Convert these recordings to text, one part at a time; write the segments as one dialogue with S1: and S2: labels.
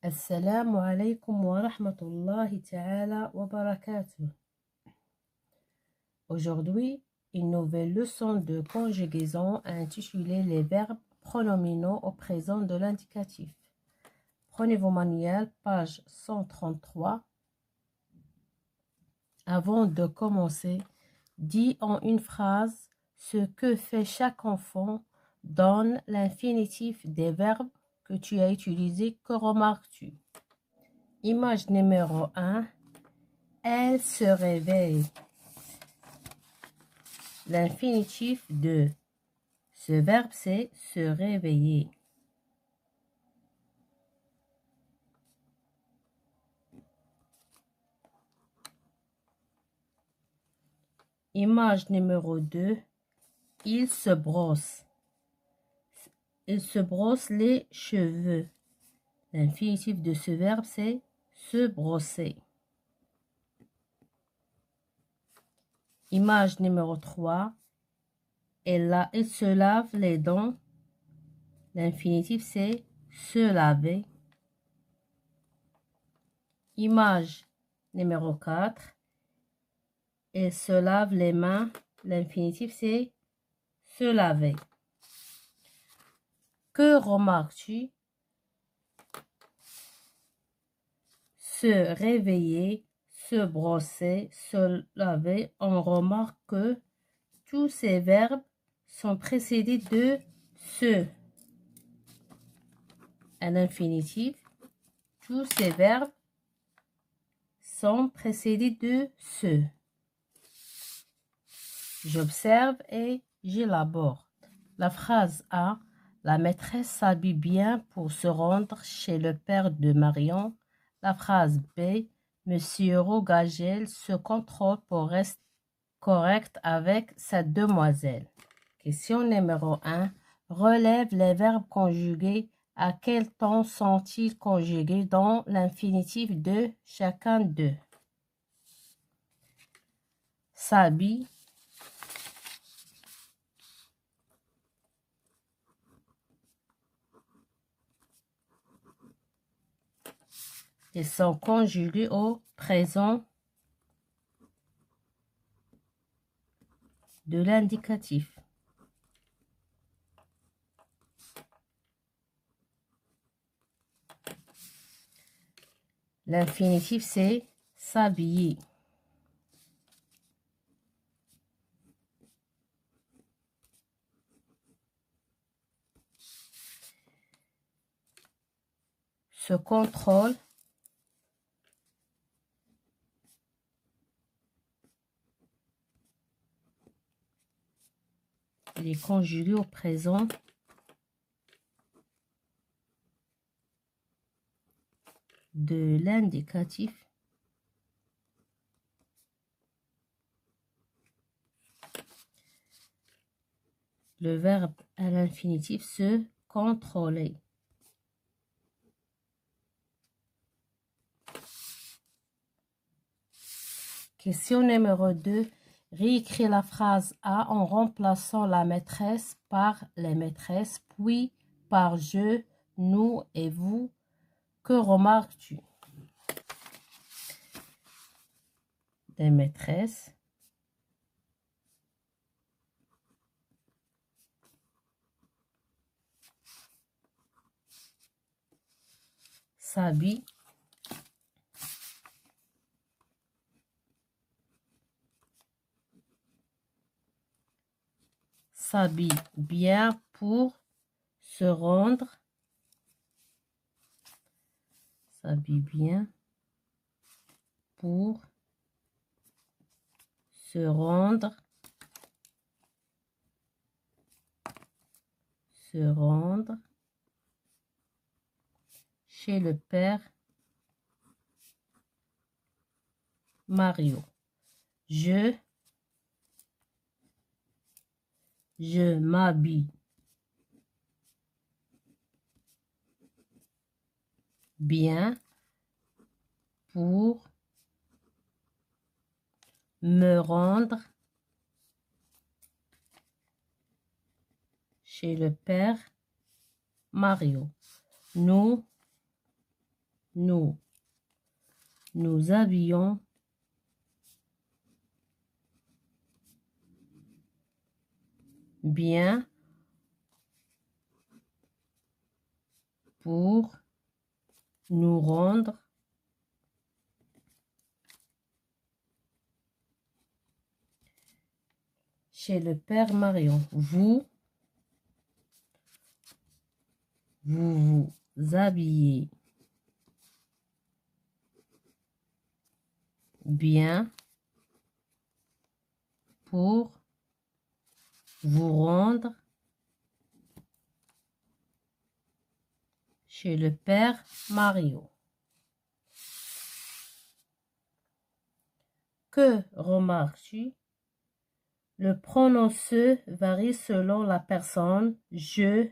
S1: Assalamu alaikum wa rahmatullahi ta'ala wa barakatuh. Aujourd'hui, une nouvelle leçon de conjugaison intitulée Les verbes pronominaux au présent de l'indicatif. Prenez vos manuels, page 133. Avant de commencer, dis en une phrase ce que fait chaque enfant dans l'infinitif des verbes que tu as utilisés. Que remarques-tu? Image numéro 1. Elle se réveille. L'infinitif de ce verbe, c'est se réveiller. Image numéro 2. Il se brosse. Il se brosse les cheveux. L'infinitif de ce verbe, c'est se brosser. Image numéro 3. Il se lave les dents. L'infinitif, c'est se laver. Image numéro 4. Il se lave les mains. L'infinitif, c'est se laver. Que remarques-tu? Se réveiller, se brosser, se laver. On remarque que tous ces verbes sont précédés de se. À l'infinitif, tous ces verbes sont précédés de se. J'observe et j'élabore. La phrase A. La maîtresse s'habille bien pour se rendre chez le père de Marion. La phrase B. Monsieur Rogagel se contrôle pour rester correct avec cette demoiselle. Question numéro 1. Relève les verbes conjugués. À quel temps sont-ils conjugués dans l'infinitif de chacun d'eux? S'habille. Ils sont conjugués au présent de l'indicatif. L'infinitif, c'est s'habiller. Se contrôle. Il est conjugué au présent de l'indicatif. Le verbe à l'infinitif, se contrôler. Question numéro 2. Réécris la phrase A en remplaçant la maîtresse par les maîtresses, puis par je, nous et vous. Que remarques-tu? Des maîtresses. S'habille. S'habille bien pour se rendre. S'habille bien pour se rendre. Se rendre chez le père Mario. Je m'habille bien pour me rendre chez le père Mario. Nous nous habillons bien pour nous rendre chez le Père Marion. Vous vous habillez bien pour vous rendre chez le Père Mario. Que remarques-tu? Le pronom se varie selon la personne. Je,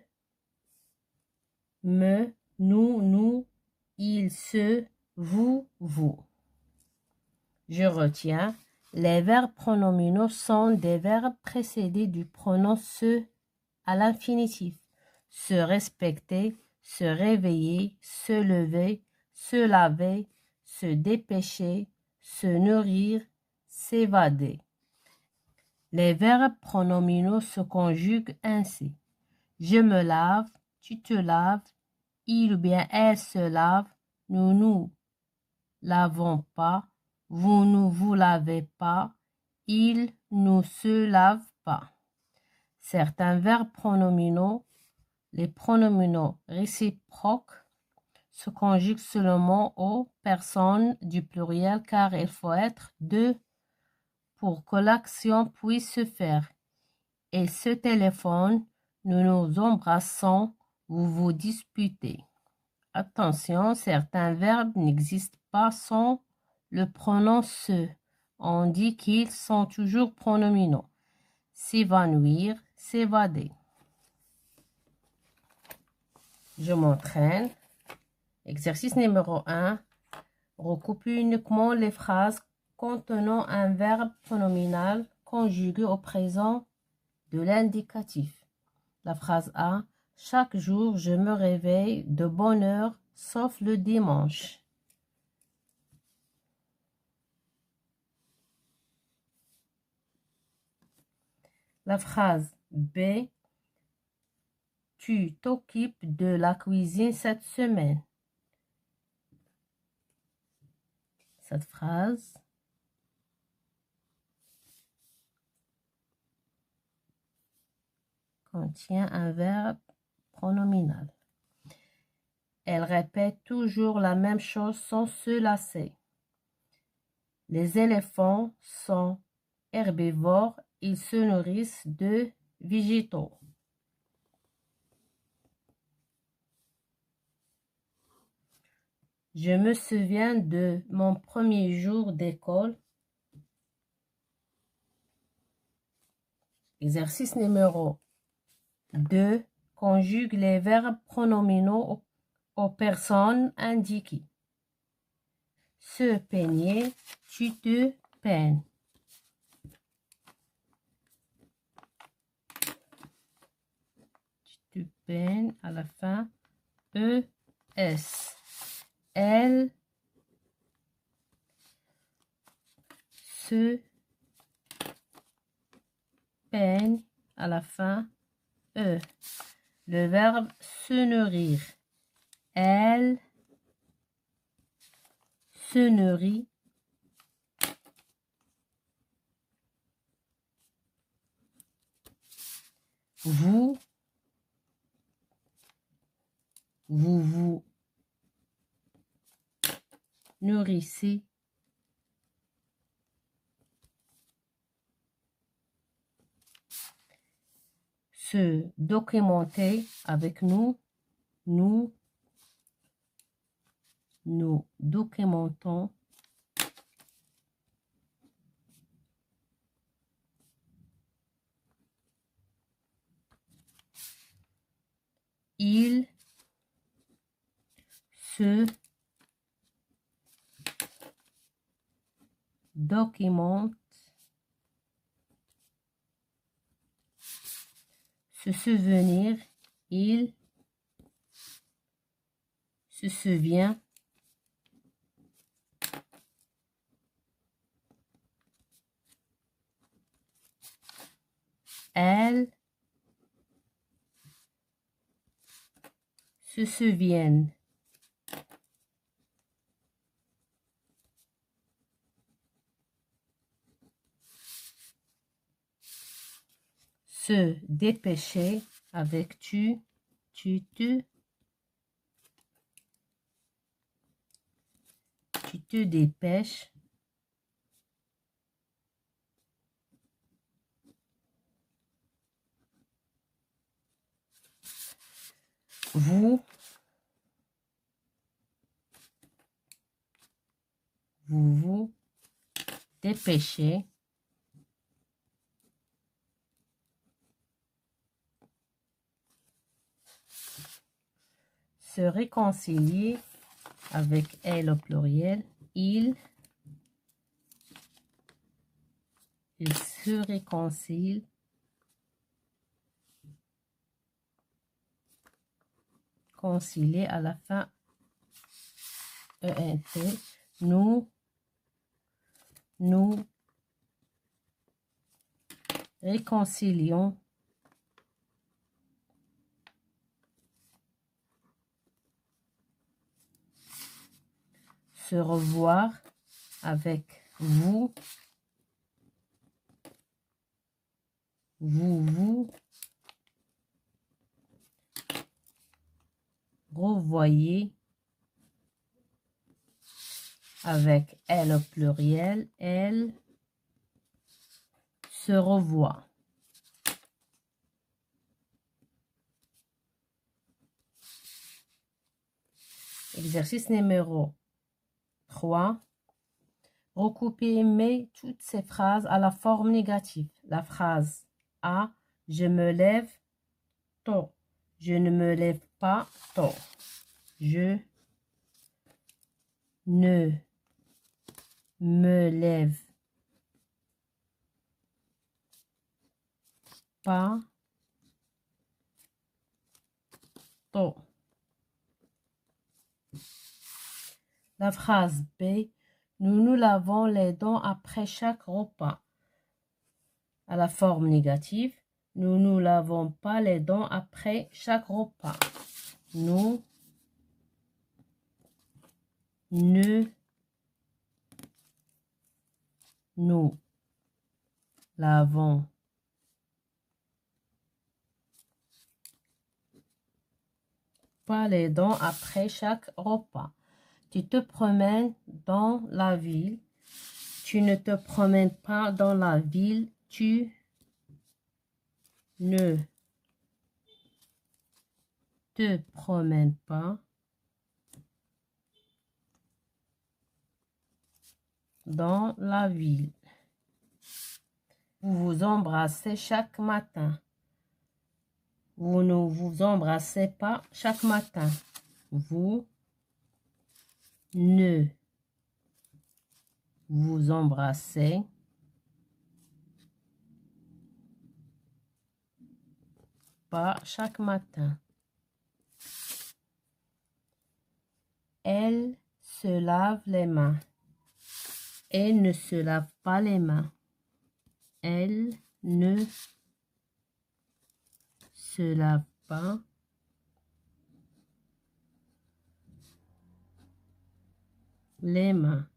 S1: me, nous, il, se, vous. Je retiens. Les verbes pronominaux sont des verbes précédés du pronom se à l'infinitif. Se respecter, se réveiller, se lever, se laver, se dépêcher, se nourrir, s'évader. Les verbes pronominaux se conjuguent ainsi. Je me lave, tu te laves, il ou bien elle se lave, nous nous lavons pas, vous ne vous lavez pas, il ne se lave pas. Certains verbes pronominaux, les pronominaux réciproques, se conjuguent seulement aux personnes du pluriel car il faut être deux pour que l'action puisse se faire. Et ce téléphone, nous nous embrassons, vous vous disputez. Attention, certains verbes n'existent pas sans le pronom se. On dit qu'ils sont toujours pronominaux. S'évanouir, s'évader. Je m'entraîne. Exercice numéro 1. Recoupe uniquement les phrases contenant un verbe pronominal conjugué au présent de l'indicatif. La phrase A. Chaque jour, je me réveille de bonne heure, sauf le dimanche. La phrase B. Tu t'occupes de la cuisine cette semaine. Cette phrase contient un verbe pronominal. Elle répète toujours la même chose sans se lasser. Les éléphants sont herbivores, ils se nourrissent de végétaux. Je me souviens de mon premier jour d'école. Exercice numéro 2. Conjugue les verbes pronominaux aux personnes indiquées. Se peigner, tu te peignes. Tu te peignes à la fin. E-S. Elle se peigne à la fin. E. Le verbe se nourrir. Elle se nourrit. Vous vous nourrissez. Se documenter avec nous. Nous documentons. Il se documente. Se souvenir. Il se souvient. se souviennent, se dépêcher avec tu, tu te dépêches, vous vous dépêchez, se réconcilier avec elle au pluriel, il se réconcilie, concilier à la fin, ENT, nous réconcilions se revoir avec vous revoyez avec elle au pluriel, elle se revoit. Exercice numéro 3. Recoupez toutes ces phrases à la forme négative. La phrase A, je me lève tôt. Je ne me lève pas tôt. Je ne me lève pas tôt. La phrase B, nous nous lavons les dents après chaque repas. À la forme négative, nous ne lavons pas les dents après chaque repas. Nous ne nous lavons pas les dents après chaque repas. Tu te promènes dans la ville. Tu ne te promènes pas dans la ville. Tu ne te promènes pas dans la ville. Vous vous embrassez chaque matin. Vous ne vous embrassez pas chaque matin. Vous ne vous embrassez pas chaque matin. Elle se lave les mains. Elle ne se lave pas les mains. Elle ne se lave pas les mains.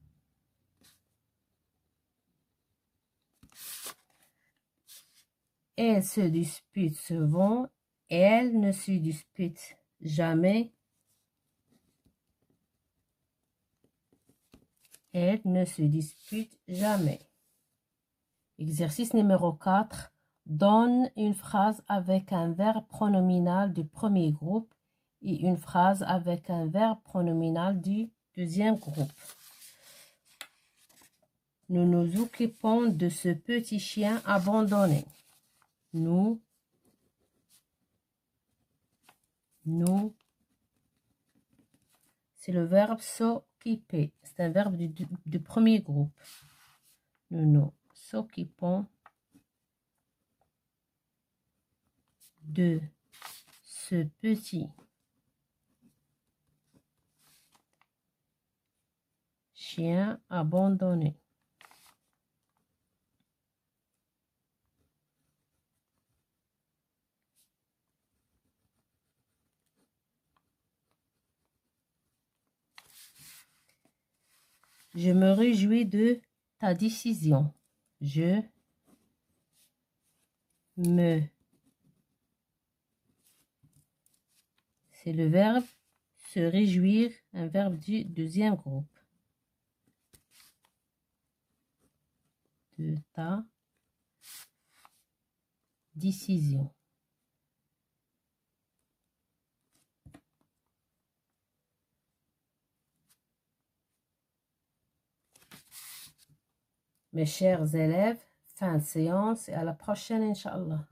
S1: Elle se dispute souvent. Elle ne se dispute jamais. Elle ne se dispute jamais. Exercice numéro 4. Donne une phrase avec un verbe pronominal du premier groupe et une phrase avec un verbe pronominal du deuxième groupe. Nous nous occupons de ce petit chien abandonné. Nous, c'est le verbe s'occuper. C'est un verbe du premier groupe. Nous nous occupons de ce petit chien abandonné. Je me réjouis de ta décision. Je me. C'est le verbe se réjouir, un verbe du deuxième groupe. De ta décision. Mes chers élèves, fin de séance et à la prochaine, Inch'Allah.